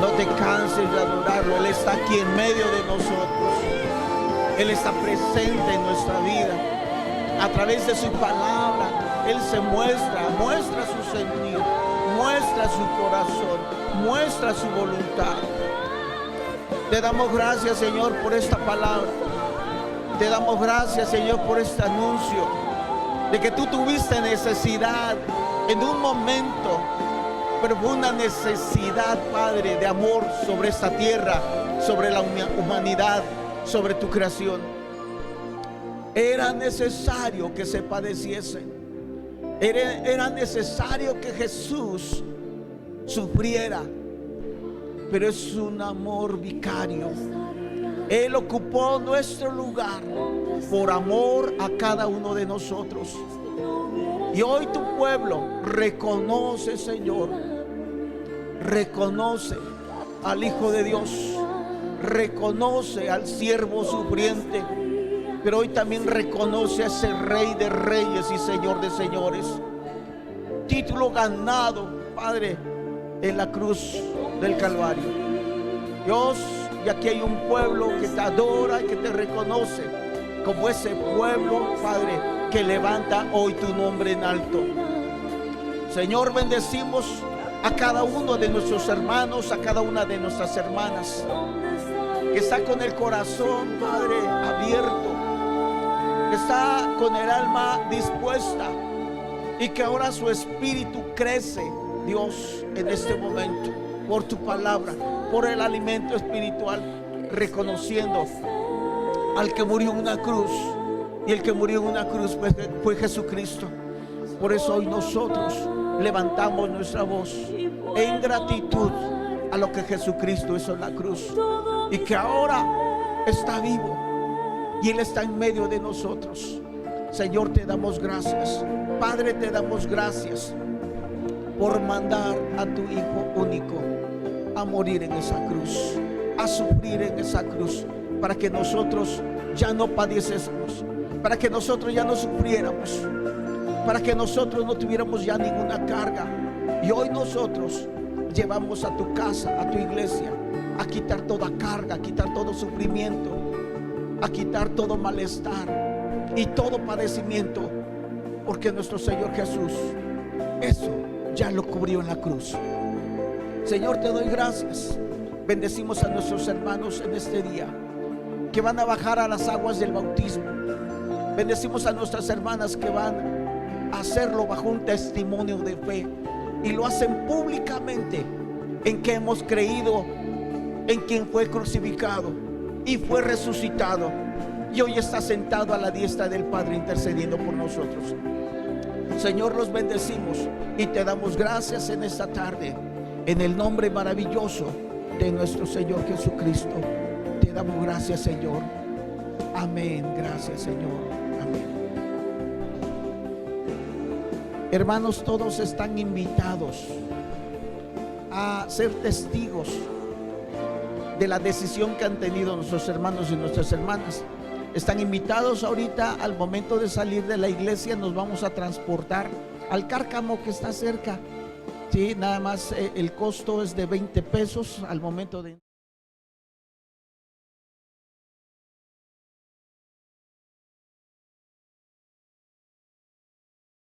No te canses de adorarlo. Él está aquí en medio de nosotros. Él está presente en nuestra vida. A través de su palabra, Él se muestra su sentir, muestra su corazón, muestra su voluntad. Te damos gracias, Señor, por esta palabra. Te damos gracias, Señor, por este anuncio de que tú tuviste necesidad en un momento, pero fue una necesidad, Padre, de amor sobre esta tierra, sobre la humanidad, sobre tu creación. Era necesario que se padeciese. Era necesario que Jesús sufriera. Pero es un amor vicario. Él ocupó nuestro lugar por amor a cada uno de nosotros. Y hoy tu pueblo reconoce, Señor, reconoce al Hijo de Dios, reconoce al siervo sufriente, pero hoy también reconoce a ese Rey de Reyes y Señor de Señores. Título ganado, Padre, en la cruz del Calvario. Dios, y aquí hay un pueblo que te adora y que te reconoce como ese pueblo, Padre, que levanta hoy tu nombre en alto. Señor, bendecimos a cada uno de nuestros hermanos, a cada una de nuestras hermanas que está con el corazón, Padre, abierto, que está con el alma dispuesta y que ahora su espíritu crece, Dios, en este momento, por tu palabra, por el alimento espiritual, reconociendo al que murió en una cruz, y el que murió en una cruz fue Jesucristo. Por eso hoy nosotros levantamos nuestra voz en gratitud a lo que Jesucristo hizo en la cruz, y que ahora está vivo y Él está en medio de nosotros. Señor, te damos gracias. Padre, te damos gracias por mandar a tu Hijo único a morir en esa cruz, a sufrir en esa cruz, para que nosotros ya no padeciésemos, para que nosotros ya no sufriéramos, para que nosotros no tuviéramos ya ninguna carga. Y hoy nosotros llevamos a tu casa, a tu iglesia, a quitar toda carga, a quitar todo sufrimiento, a quitar todo malestar y todo padecimiento, porque nuestro Señor Jesús eso ya lo cubrió en la cruz. Señor, te doy gracias. Bendecimos a nuestros hermanos en este día que van a bajar a las aguas del bautismo. Bendecimos a nuestras hermanas que van a hacerlo bajo un testimonio de fe, y lo hacen públicamente en que hemos creído en quien fue crucificado y fue resucitado, y hoy está sentado a la diestra del Padre intercediendo por nosotros. Señor, los bendecimos y te damos gracias en esta tarde, en el nombre maravilloso de nuestro Señor Jesucristo. Te damos gracias, Señor. Amén. Gracias, Señor. Amén. Hermanos, todos están invitados a ser testigos de la decisión que han tenido nuestros hermanos y nuestras hermanas. Están invitados ahorita. Al momento de salir de la iglesia nos vamos a transportar al Cárcamo, que está cerca. Sí, nada más el costo es de 20 pesos al momento de